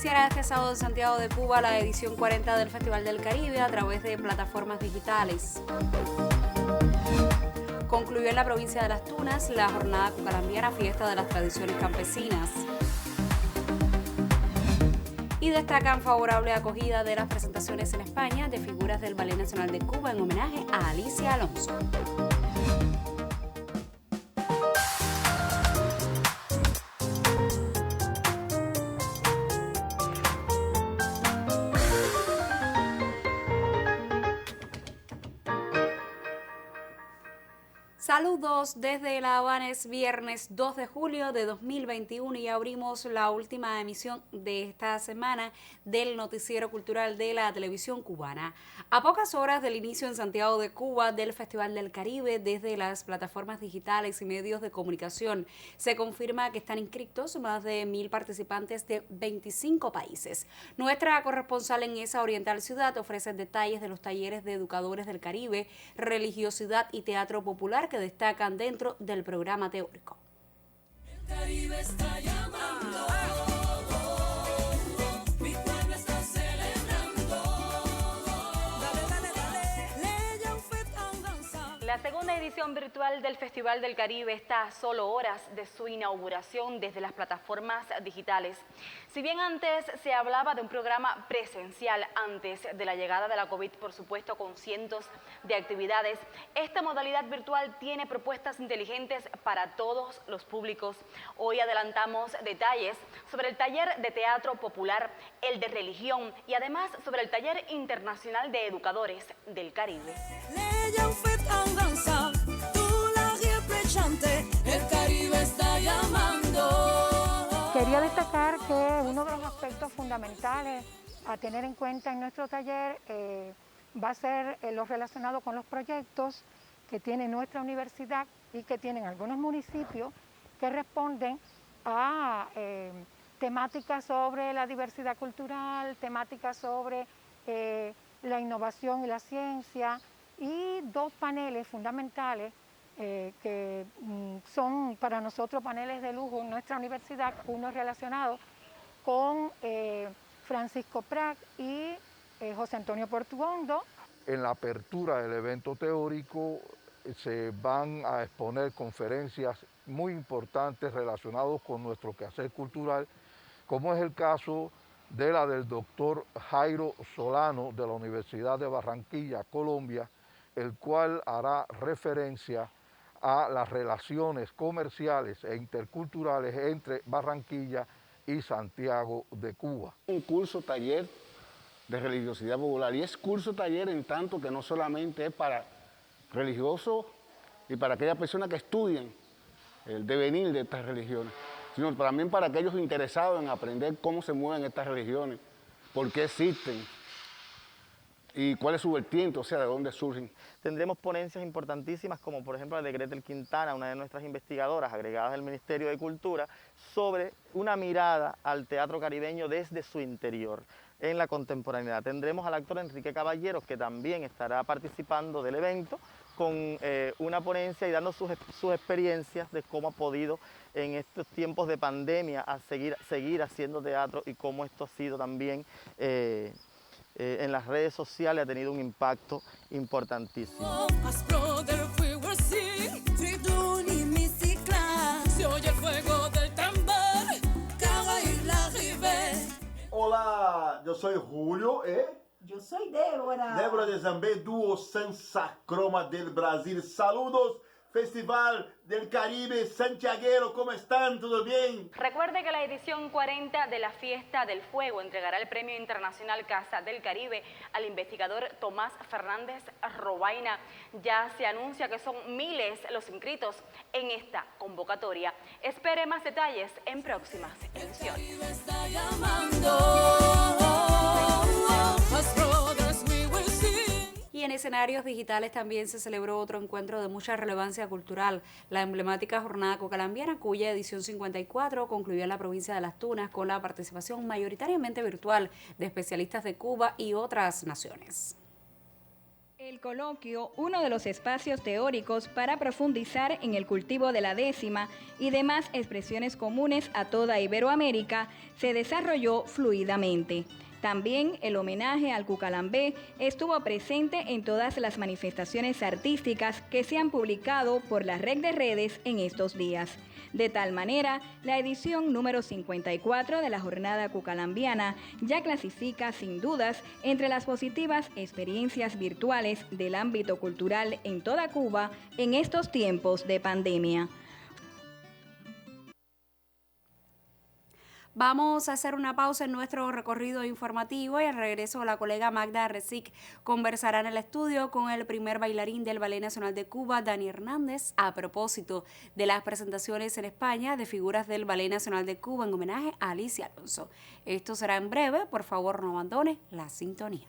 Iniciará este sábado en Santiago de Cuba la edición 40 del Festival del Caribe a través de plataformas digitales. Concluyó en la provincia de Las Tunas la jornada cucalambiana Fiesta de las Tradiciones Campesinas. Y destacan favorable acogida de las presentaciones en España de figuras del Ballet Nacional de Cuba en homenaje a Alicia Alonso. Saludos desde La Habana, es viernes 2 de julio de 2021 y abrimos la última emisión de esta semana del Noticiero Cultural de la Televisión Cubana. A pocas horas del inicio en Santiago de Cuba del Festival del Caribe, desde las plataformas digitales y medios de comunicación, se confirma que están inscritos más de 1.000 participantes de 25 países. Nuestra corresponsal en esa oriental ciudad ofrece detalles de los talleres de educadores del Caribe, religiosidad y teatro popular que destacan dentro del programa teórico. El Caribe está llamando, mi pueblo está celebrando. La segunda edición virtual del Festival del Caribe está a solo horas de su inauguración desde las plataformas digitales. Si bien antes se hablaba de un programa presencial antes de la llegada de la COVID, por supuesto con cientos de actividades, esta modalidad virtual tiene propuestas inteligentes para todos los públicos. Hoy adelantamos detalles sobre el taller de teatro popular, el de religión y además sobre el taller internacional de educadores del Caribe. El Caribe está llamando. Quería destacar que uno de los aspectos fundamentales a tener en cuenta en nuestro taller va a ser lo relacionado con los proyectos que tiene nuestra universidad y que tienen algunos municipios que responden a temáticas sobre la diversidad cultural, temáticas sobre la innovación y la ciencia, y dos paneles fundamentales que son para nosotros paneles de lujo en nuestra universidad, uno relacionado con Francisco Prat y José Antonio Portuondo. En la apertura del evento teórico se van a exponer conferencias muy importantes relacionadas con nuestro quehacer cultural, como es el caso de la del doctor Jairo Solano de la Universidad de Barranquilla, Colombia, el cual hará referencia a las relaciones comerciales e interculturales entre Barranquilla y Santiago de Cuba. Un curso taller de religiosidad popular, y es curso taller en tanto que no solamente es para religiosos y para aquellas personas que estudian el devenir de estas religiones, sino también para aquellos interesados en aprender cómo se mueven estas religiones, por qué existen y cuál es su vertiente, o sea, de dónde surgen. Tendremos ponencias importantísimas como por ejemplo la de Gretel Quintana, una de nuestras investigadoras agregadas del Ministerio de Cultura, sobre una mirada al teatro caribeño desde su interior, en la contemporaneidad. Tendremos al actor Enrique Caballeros, que también estará participando del evento, con una ponencia y dando sus experiencias de cómo ha podido en estos tiempos de pandemia a seguir haciendo teatro y cómo esto ha sido también en las redes sociales, ha tenido un impacto importantísimo. Olá, eu sou Julio, Eu sou Débora. Débora de Zambé, dúo Sansa Croma del Brasil. Saludos, Festival del Caribe Santiaguero, ¿cómo están? ¿Todo bien? Recuerde que la edición 40 de la Fiesta del Fuego entregará el Premio Internacional Casa del Caribe al investigador Tomás Fernández Robaina. Ya se anuncia que son miles los inscritos en esta convocatoria. Espere más detalles en próximas ediciones. El Caribe está llamando. Y en escenarios digitales también se celebró otro encuentro de mucha relevancia cultural, la emblemática Jornada Cucalambiana, cuya edición 54 concluyó en la provincia de Las Tunas con la participación mayoritariamente virtual de especialistas de Cuba y otras naciones. El coloquio, uno de los espacios teóricos para profundizar en el cultivo de la décima y demás expresiones comunes a toda Iberoamérica, se desarrolló fluidamente. También el homenaje al Cucalambé estuvo presente en todas las manifestaciones artísticas que se han publicado por la red de redes en estos días. De tal manera, la edición número 54 de la Jornada Cucalambiana ya clasifica sin dudas entre las positivas experiencias virtuales del ámbito cultural en toda Cuba en estos tiempos de pandemia. Vamos a hacer una pausa en nuestro recorrido informativo y al regreso la colega Magda Resic conversará en el estudio con el primer bailarín del Ballet Nacional de Cuba, Dani Hernández, a propósito de las presentaciones en España de figuras del Ballet Nacional de Cuba en homenaje a Alicia Alonso. Esto será en breve, por favor no abandone la sintonía.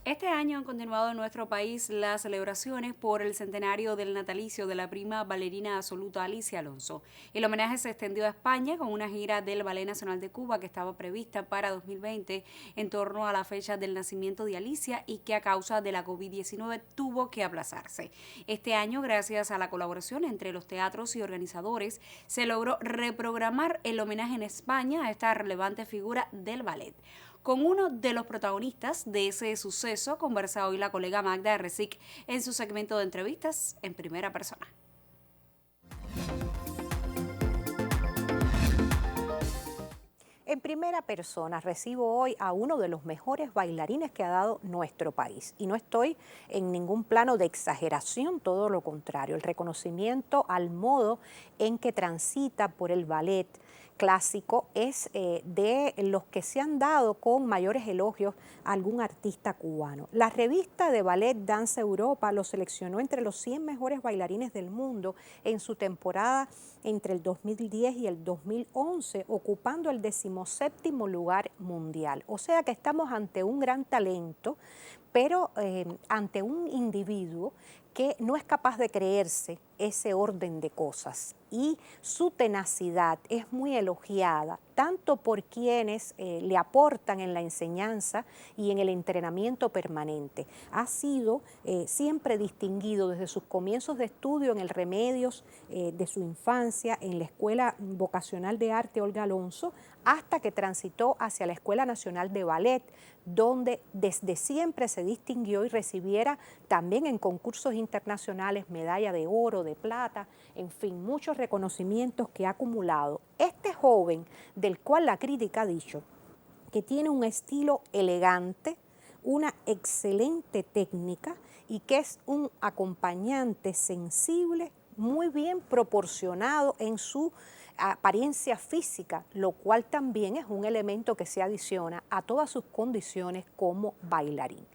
Este año han continuado en nuestro país las celebraciones por el centenario del natalicio de la prima bailarina absoluta Alicia Alonso. El homenaje se extendió a España con una gira del Ballet Nacional de Cuba que estaba prevista para 2020 en torno a la fecha del nacimiento de Alicia y que a causa de la COVID-19 tuvo que aplazarse. Este año, gracias a la colaboración entre los teatros y organizadores, se logró reprogramar el homenaje en España a esta relevante figura del ballet. Con uno de los protagonistas de ese suceso conversa hoy la colega Magda Resic en su segmento de entrevistas en primera persona. En primera persona recibo hoy a uno de los mejores bailarines que ha dado nuestro país. Y no estoy en ningún plano de exageración, todo lo contrario. El reconocimiento al modo en que transita por el ballet clásico es de los que se han dado con mayores elogios a algún artista cubano. La revista de Ballet Danza Europa lo seleccionó entre los 100 mejores bailarines del mundo en su temporada entre el 2010 y el 2011, ocupando el 17º lugar mundial. O sea que estamos ante un gran talento, pero ante un individuo que no es capaz de creerse ese orden de cosas, y su tenacidad es muy elogiada tanto por quienes le aportan en la enseñanza y en el entrenamiento permanente. Ha sido siempre distinguido desde sus comienzos de estudio en el Remedios de su infancia, en la Escuela Vocacional de Arte Olga Alonso, hasta que transitó hacia la Escuela Nacional de Ballet, donde desde siempre se distinguió y recibiera también en concursos internacionales medalla de oro, de plata, en fin, muchos reconocimientos que ha acumulado. Este joven, del cual la crítica ha dicho que tiene un estilo elegante, una excelente técnica y que es un acompañante sensible, muy bien proporcionado en su apariencia física, lo cual también es un elemento que se adiciona a todas sus condiciones como bailarín.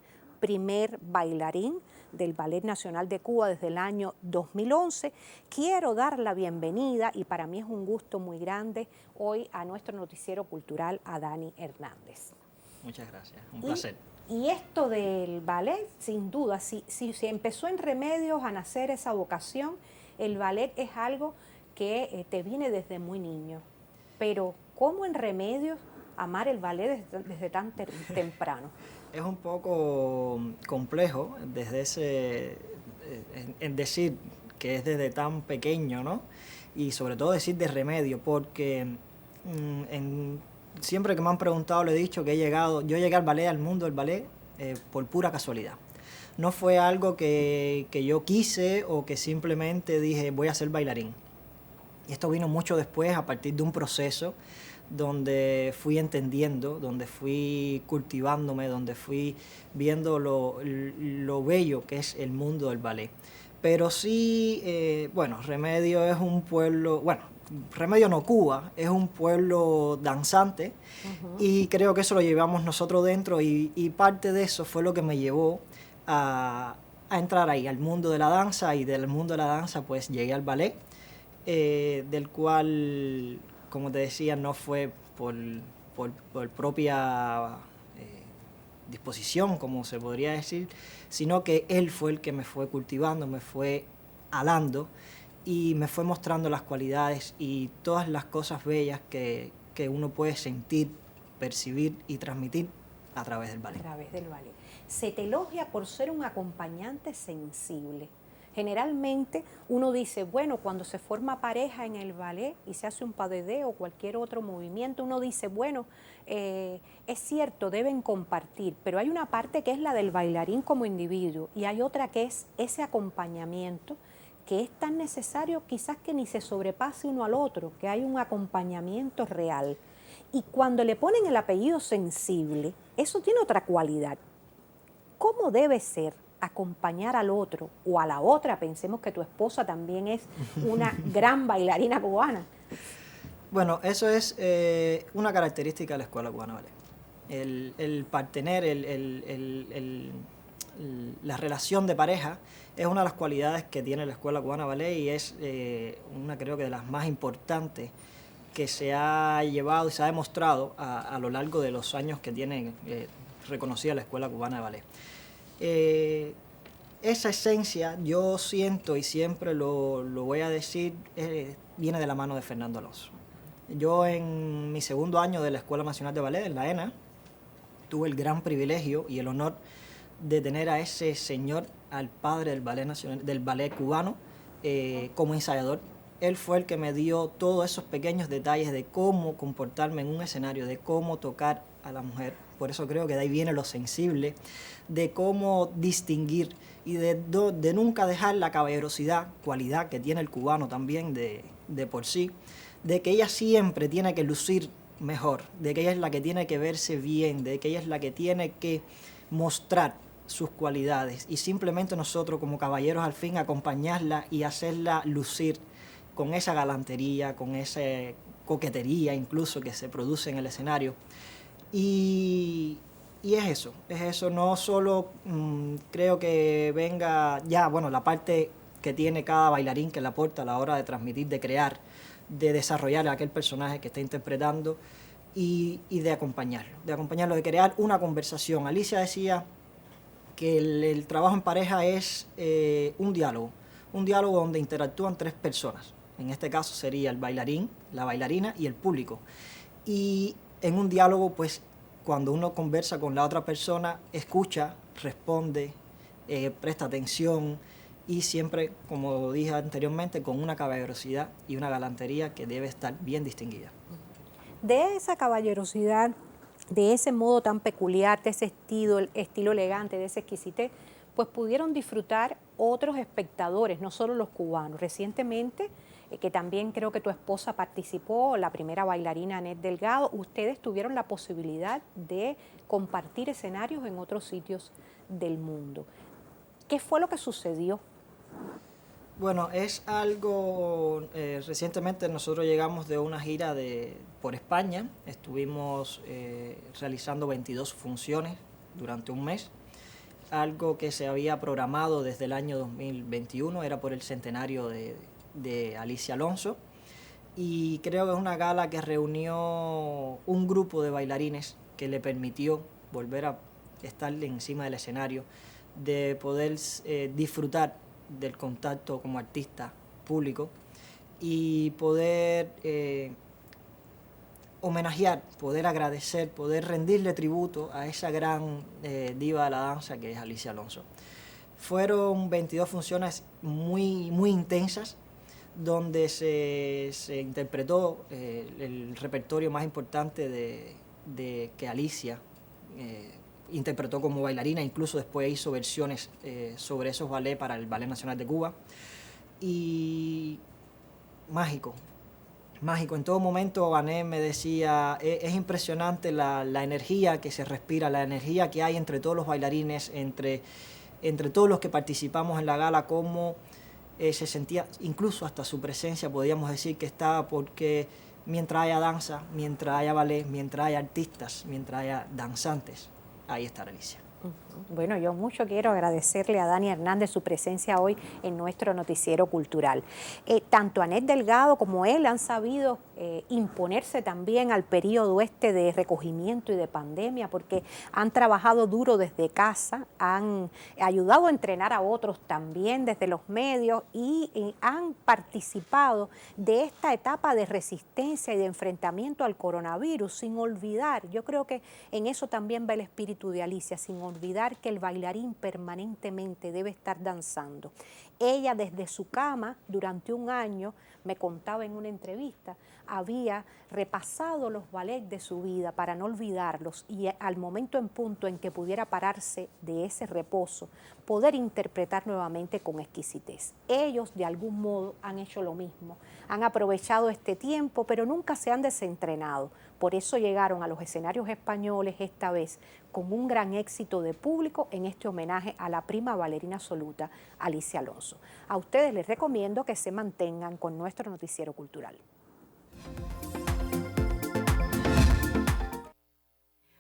Primer bailarín del Ballet Nacional de Cuba desde el año 2011. Quiero dar la bienvenida, y para mí es un gusto muy grande, hoy a nuestro noticiero cultural, a Dani Hernández. Muchas gracias, un placer. Y esto del ballet, sin duda, si empezó en Remedios a nacer esa vocación, el ballet es algo que te viene desde muy niño. Pero ¿cómo en Remedios amar el ballet desde tan temprano? Es un poco complejo desde en decir que es desde tan pequeño, ¿no? y sobre todo decir de Remedio, porque siempre que me han preguntado le he dicho que yo llegué al ballet, al mundo del ballet, por pura casualidad. No fue algo que yo quise o que simplemente dije voy a ser bailarín. Y esto vino mucho después, a partir de un proceso donde fui entendiendo, donde fui cultivándome, donde fui viendo lo bello que es el mundo del ballet. Pero sí, bueno, Remedio es un pueblo, bueno, Remedio no, Cuba, es un pueblo danzante, y creo que eso lo llevamos nosotros dentro, y parte de eso fue lo que me llevó a entrar ahí, al mundo de la danza, y del mundo de la danza pues llegué al ballet, del cual, como te decía, no fue por propia disposición, como se podría decir, sino que él fue el que me fue cultivando, me fue alando y me fue mostrando las cualidades y todas las cosas bellas que uno puede sentir, percibir y transmitir a través del ballet. A través del ballet. Se te elogia por ser un acompañante sensible. Generalmente uno dice, bueno, cuando se forma pareja en el ballet y se hace un pas de deux o cualquier otro movimiento, uno dice, bueno, es cierto, deben compartir, pero hay una parte que es la del bailarín como individuo y hay otra que es ese acompañamiento que es tan necesario quizás que ni se sobrepase uno al otro, que hay un acompañamiento real. Y cuando le ponen el apellido sensible, eso tiene otra cualidad. ¿Cómo debe ser acompañar al otro o a la otra? Pensemos que tu esposa también es una gran bailarina cubana. Bueno, eso es una característica de la Escuela Cubana de Ballet. El partener, la relación de pareja es una de las cualidades que tiene la Escuela Cubana de Ballet y es una, creo que de las más importantes que se ha llevado y se ha demostrado a lo largo de los años que tiene reconocida la Escuela Cubana de Ballet. Esa esencia, yo siento y siempre lo voy a decir, viene de la mano de Fernando Alonso. Yo en mi segundo año de la Escuela Nacional de Ballet, en la ENA, tuve el gran privilegio y el honor de tener a ese señor, al padre del ballet nacional, del ballet cubano, como ensayador. Él fue el que me dio todos esos pequeños detalles de cómo comportarme en un escenario, de cómo tocar a la mujer. Por eso creo que de ahí viene lo sensible, de cómo distinguir y de nunca dejar la caballerosidad, cualidad que tiene el cubano también de por sí, de que ella siempre tiene que lucir mejor, de que ella es la que tiene que verse bien, de que ella es la que tiene que mostrar sus cualidades y simplemente nosotros como caballeros al fin acompañarla y hacerla lucir con esa galantería, con esa coquetería incluso que se produce en el escenario. Y es eso, no solo creo que venga ya, bueno, la parte que tiene cada bailarín que le aporta a la hora de transmitir, de crear, de desarrollar a aquel personaje que está interpretando y de acompañarlo, de crear una conversación. Alicia decía que el trabajo en pareja es un diálogo donde interactúan tres personas. En este caso sería el bailarín, la bailarina y el público. Y en un diálogo, pues, cuando uno conversa con la otra persona, escucha, responde, presta atención y siempre, como dije anteriormente, con una caballerosidad y una galantería que debe estar bien distinguida. De esa caballerosidad, de ese modo tan peculiar, de ese estilo elegante, de esa exquisitez, pues pudieron disfrutar otros espectadores, no solo los cubanos. Recientemente, que también creo que tu esposa participó, la primera bailarina Anet Delgado, ustedes tuvieron la posibilidad de compartir escenarios en otros sitios del mundo. ¿Qué fue lo que sucedió? Bueno, es algo, recientemente nosotros llegamos de una gira por España, estuvimos realizando 22 funciones durante un mes, algo que se había programado desde el año 2021, era por el centenario de Alicia Alonso, y creo que es una gala que reunió un grupo de bailarines que le permitió volver a estar encima del escenario, de poder disfrutar del contacto como artista público y poder homenajear, poder agradecer, poder rendirle tributo a esa gran diva de la danza que es Alicia Alonso. Fueron 22 funciones muy intensas, donde se interpretó el repertorio más importante de que Alicia interpretó como bailarina, incluso después hizo versiones sobre esos ballets para el Ballet Nacional de Cuba. Y mágico. En todo momento Anet me decía, es impresionante la energía que se respira, la energía que hay entre todos los bailarines, entre todos los que participamos en la gala, cómo se sentía, incluso hasta su presencia, podríamos decir que estaba, porque mientras haya danza, mientras haya ballet, mientras haya artistas, mientras haya danzantes, ahí está Alicia. Bueno, yo mucho quiero agradecerle a Dani Hernández su presencia hoy en nuestro noticiero cultural. Tanto Anet Delgado como él han sabido imponerse también al periodo este de recogimiento y de pandemia, porque han trabajado duro desde casa, han ayudado a entrenar a otros también desde los medios y han participado de esta etapa de resistencia y de enfrentamiento al coronavirus, sin olvidar, yo creo que en eso también va el espíritu de Alicia, sin olvidar que el bailarín permanentemente debe estar danzando. Ella desde su cama durante un año, me contaba en una entrevista, había repasado los ballets de su vida para no olvidarlos y al momento en punto en que pudiera pararse de ese reposo, poder interpretar nuevamente con exquisitez. Ellos de algún modo han hecho lo mismo, han aprovechado este tiempo, pero nunca se han desentrenado. Por eso llegaron a los escenarios españoles esta vez con un gran éxito de público en este homenaje a la prima bailarina absoluta, Alicia Alonso. A ustedes les recomiendo que se mantengan con nuestro noticiero cultural.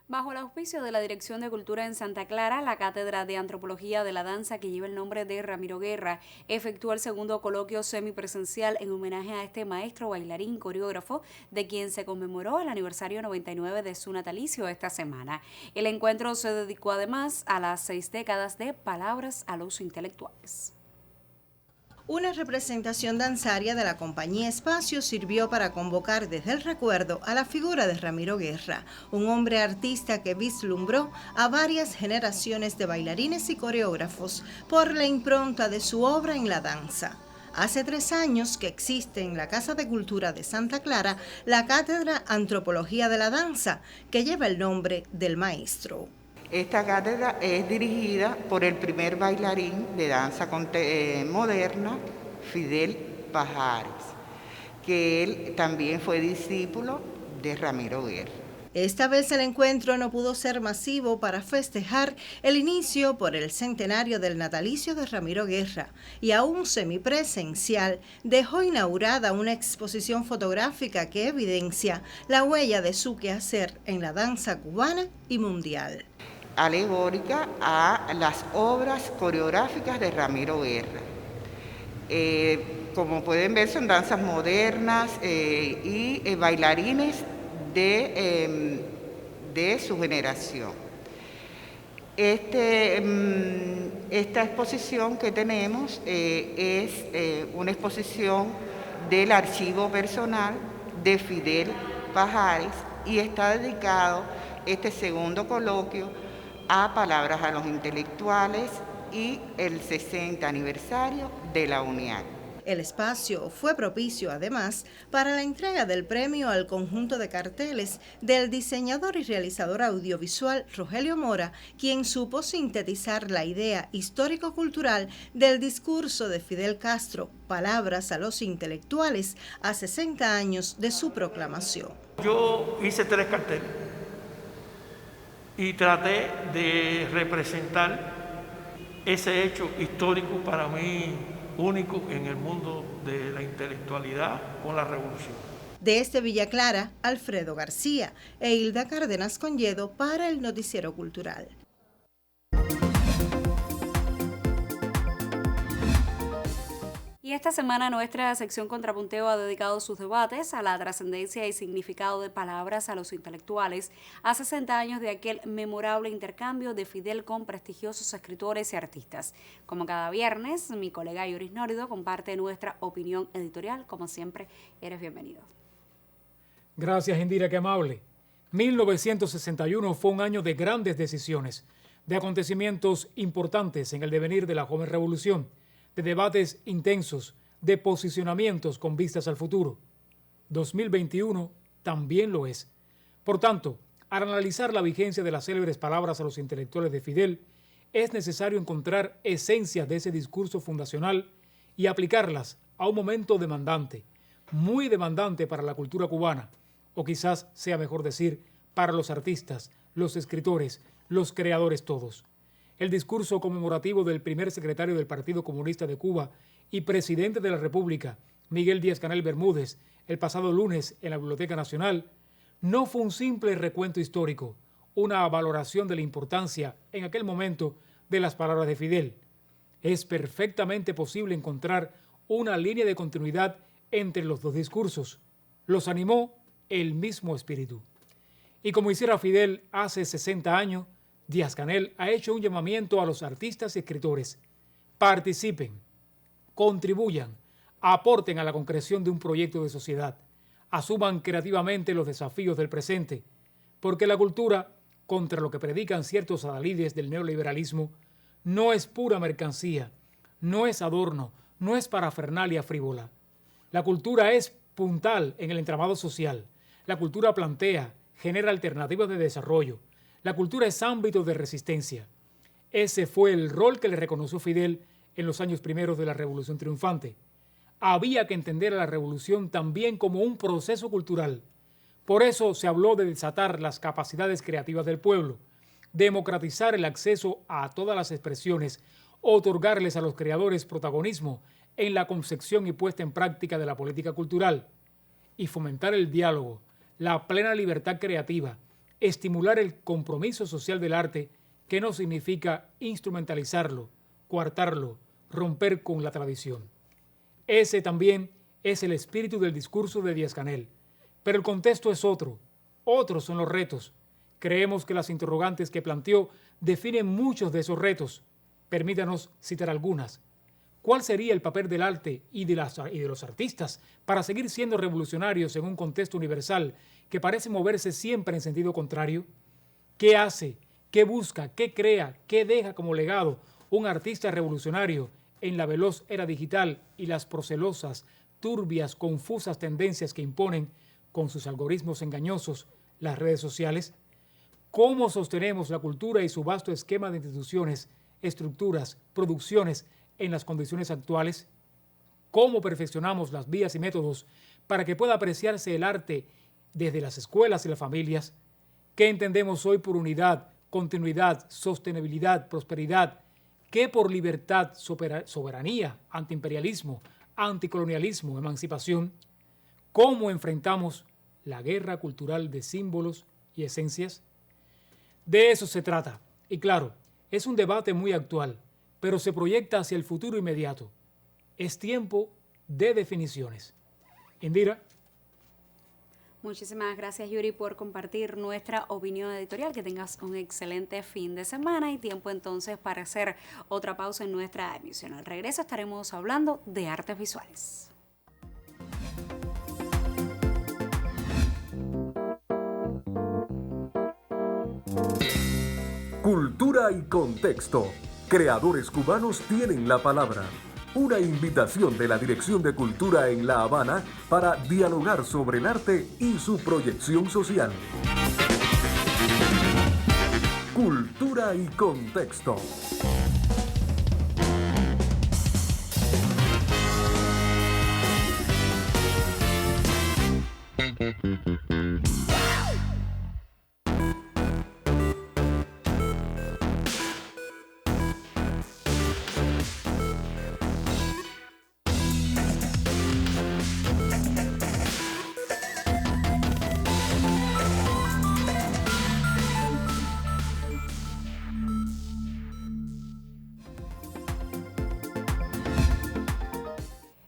Bajo el auspicio de la Dirección de Cultura en Santa Clara, la Cátedra de Antropología de la Danza, que lleva el nombre de Ramiro Guerra, efectuó el segundo coloquio semipresencial en homenaje a este maestro, bailarín, coreógrafo, de quien se conmemoró el aniversario 99 de su natalicio esta semana. El encuentro se dedicó además a las 6 décadas de Palabras a los Intelectuales. Una representación danzaria de la compañía Espacio sirvió para convocar desde el recuerdo a la figura de Ramiro Guerra, un hombre artista que vislumbró a varias generaciones de bailarines y coreógrafos por la impronta de su obra en la danza. Hace 3 años que existe en la Casa de Cultura de Santa Clara la Cátedra Antropología de la Danza, que lleva el nombre del maestro. Esta cátedra es dirigida por el primer bailarín de danza moderna, Fidel Pajares, que él también fue discípulo de Ramiro Guerra. Esta vez el encuentro no pudo ser masivo para festejar el inicio por el centenario del natalicio de Ramiro Guerra y aún semipresencial dejó inaugurada una exposición fotográfica que evidencia la huella de su quehacer en la danza cubana y mundial. Alegórica a las obras coreográficas de Ramiro Guerra. Como pueden ver, son danzas modernas y bailarines de su generación. Esta exposición que tenemos es una exposición del archivo personal de Fidel Pajares y está dedicado este segundo coloquio a Palabras a los Intelectuales y el 60 aniversario de la UNIAC. El espacio fue propicio además para la entrega del premio al conjunto de carteles del diseñador y realizador audiovisual Rogelio Mora, quien supo sintetizar la idea histórico-cultural del discurso de Fidel Castro, Palabras a los Intelectuales, a 60 años de su proclamación. Yo hice 3 carteles y traté de representar ese hecho histórico para mí único en el mundo de la intelectualidad con la revolución. Desde Villa Clara, Alfredo García e Hilda Cárdenas Conyedo para el Noticiero Cultural. Y esta semana nuestra sección Contrapunteo ha dedicado sus debates a la trascendencia y significado de Palabras a los Intelectuales a 60 años de aquel memorable intercambio de Fidel con prestigiosos escritores y artistas. Como cada viernes, mi colega Yoris Norido comparte nuestra opinión editorial. Como siempre, eres bienvenido. Gracias, Indira, qué amable. 1961 fue un año de grandes decisiones, de acontecimientos importantes en el devenir de la joven revolución, de debates intensos, de posicionamientos con vistas al futuro. 2021 también lo es. Por tanto, al analizar la vigencia de las célebres palabras a los intelectuales de Fidel, es necesario encontrar esencias de ese discurso fundacional y aplicarlas a un momento demandante, muy demandante para la cultura cubana, o quizás sea mejor decir, para los artistas, los escritores, los creadores todos. El discurso conmemorativo del primer secretario del Partido Comunista de Cuba y presidente de la República, Miguel Díaz-Canel Bermúdez, el pasado lunes en la Biblioteca Nacional, no fue un simple recuento histórico, una valoración de la importancia en aquel momento de las palabras de Fidel. Es perfectamente posible encontrar una línea de continuidad entre los dos discursos. Los animó el mismo espíritu. Y como hiciera Fidel hace 60 años, Díaz-Canel ha hecho un llamamiento a los artistas y escritores. Participen, contribuyan, aporten a la concreción de un proyecto de sociedad, asuman creativamente los desafíos del presente, porque la cultura, contra lo que predican ciertos adalides del neoliberalismo, no es pura mercancía, no es adorno, no es parafernalia frívola. La cultura es puntal en el entramado social. La cultura plantea, genera alternativas de desarrollo. La cultura es ámbito de resistencia. Ese fue el rol que le reconoció Fidel en los años primeros de la Revolución Triunfante. Había que entender a la revolución también como un proceso cultural. Por eso se habló de desatar las capacidades creativas del pueblo, democratizar el acceso a todas las expresiones, otorgarles a los creadores protagonismo en la concepción y puesta en práctica de la política cultural, y fomentar el diálogo, la plena libertad creativa, estimular el compromiso social del arte, que no significa instrumentalizarlo, coartarlo, romper con la tradición. Ese también es el espíritu del discurso de Díaz-Canel. Pero el contexto es otro. Otros son los retos. Creemos que las interrogantes que planteó definen muchos de esos retos. Permítanos citar algunas. ¿Cuál sería el papel del arte y de los artistas para seguir siendo revolucionarios en un contexto universal que parece moverse siempre en sentido contrario? ¿Qué hace, qué busca, qué crea, qué deja como legado un artista revolucionario en la veloz era digital y las procelosas, turbias, confusas tendencias que imponen, con sus algoritmos engañosos, las redes sociales? ¿Cómo sostenemos la cultura y su vasto esquema de instituciones, estructuras, producciones en las condiciones actuales? ¿Cómo perfeccionamos las vías y métodos para que pueda apreciarse el arte desde las escuelas y las familias? ¿Qué entendemos hoy por unidad, continuidad, sostenibilidad, prosperidad? ¿Qué por libertad, soberanía, antiimperialismo, anticolonialismo, emancipación? ¿Cómo enfrentamos la guerra cultural de símbolos y esencias? De eso se trata. Y claro, es un debate muy actual, pero se proyecta hacia el futuro inmediato. Es tiempo de definiciones. Indira. Muchísimas gracias, Yuri, por compartir nuestra opinión editorial. Que tengas un excelente fin de semana y tiempo entonces para hacer otra pausa en nuestra emisión. Al regreso estaremos hablando de artes visuales. Cultura y contexto. Creadores cubanos tienen la palabra. Una invitación de la Dirección de Cultura en La Habana para dialogar sobre el arte y su proyección social. Cultura y contexto.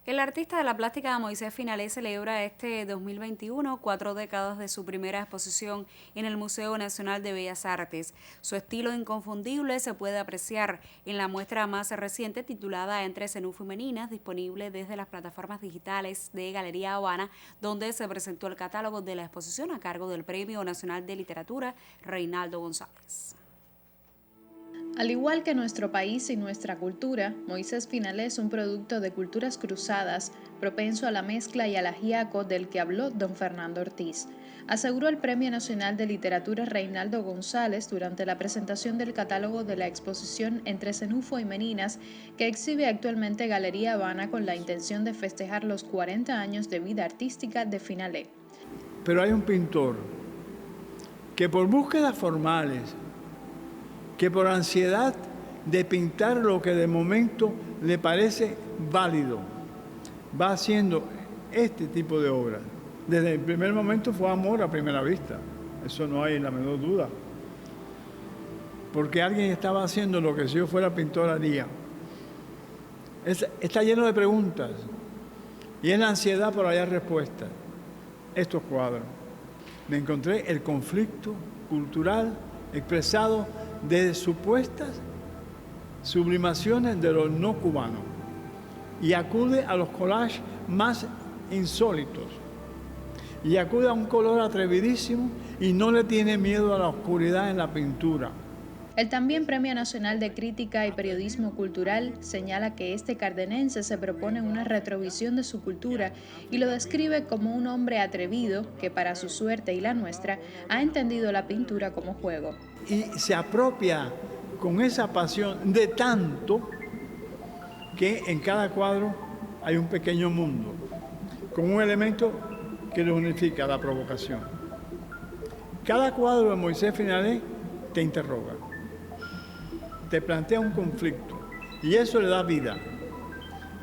El artista de la plástica Moisés Finalé celebra este 2021 4 décadas de su primera exposición en el Museo Nacional de Bellas Artes. Su estilo inconfundible se puede apreciar en la muestra más reciente titulada Entre Zenú Femeninas, disponible desde las plataformas digitales de Galería Habana, donde se presentó el catálogo de la exposición a cargo del Premio Nacional de Literatura Reinaldo González. Al igual que nuestro país y nuestra cultura, Moisés Finalé es un producto de culturas cruzadas, propenso a la mezcla y al ajíaco del que habló don Fernando Ortiz. Aseguró el Premio Nacional de Literatura Reinaldo González durante la presentación del catálogo de la exposición Entre Cenufo y Meninas, que exhibe actualmente Galería Habana con la intención de festejar los 40 años de vida artística de Finalé. Pero hay un pintor que por búsquedas formales, que por ansiedad de pintar lo que de momento le parece válido, va haciendo este tipo de obras. Desde el primer momento fue amor a primera vista, eso no hay la menor duda. Porque alguien estaba haciendo lo que si yo fuera pintor haría. Está lleno de preguntas y es la ansiedad por hallar respuestas. Estos cuadros. Me encontré el conflicto cultural expresado de supuestas sublimaciones de lo no cubano y acude a los collages más insólitos y acude a un color atrevidísimo y no le tiene miedo a la oscuridad en la pintura. El también Premio Nacional de Crítica y Periodismo Cultural señala que este cardenense se propone una retrovisión de su cultura y lo describe como un hombre atrevido que, para su suerte y la nuestra, ha entendido la pintura como juego. Y se apropia con esa pasión de tanto que en cada cuadro hay un pequeño mundo, con un elemento que lo unifica, la provocación. Cada cuadro de Moisés Finalé te interroga, te plantea un conflicto y eso le da vida,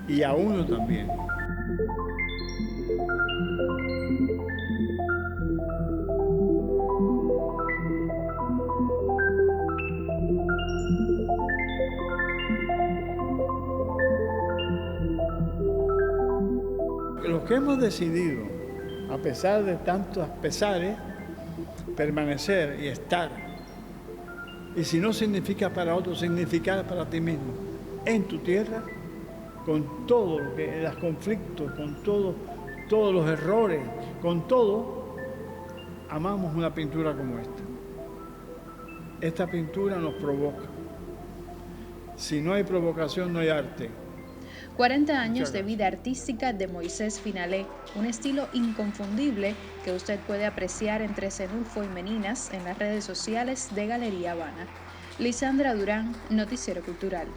y a uno también. Los que hemos decidido, a pesar de tantos pesares, permanecer y estar, y si no significa para otro, significar para ti mismo, en tu tierra, con todo lo que los conflictos, con todos los errores, con todo, amamos una pintura como esta. Esta pintura nos provoca. Si no hay provocación, no hay arte. 40 años de vida artística de Moisés Finalé, un estilo inconfundible que usted puede apreciar entre Cenulfo y Meninas en las redes sociales de Galería Habana. Lisandra Durán, Noticiero Cultural.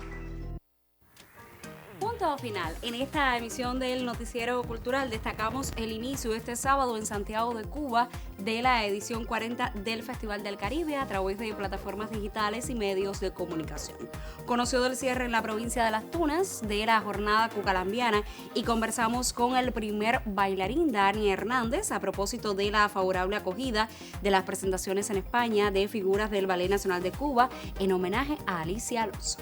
Punto final. En esta emisión del Noticiero Cultural destacamos el inicio este sábado en Santiago de Cuba de la edición 40 del Festival del Caribe a través de plataformas digitales y medios de comunicación. Conoció del cierre en la provincia de Las Tunas de la jornada cucalambiana y conversamos con el primer bailarín, Dani Hernández, a propósito de la favorable acogida de las presentaciones en España de figuras del Ballet Nacional de Cuba en homenaje a Alicia Alonso.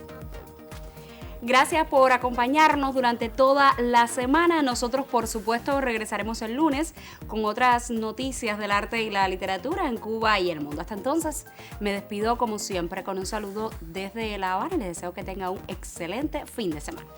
Gracias por acompañarnos durante toda la semana. Nosotros, por supuesto, regresaremos el lunes con otras noticias del arte y la literatura en Cuba y el mundo. Hasta entonces, me despido como siempre con un saludo desde La Habana y les deseo que tenga un excelente fin de semana.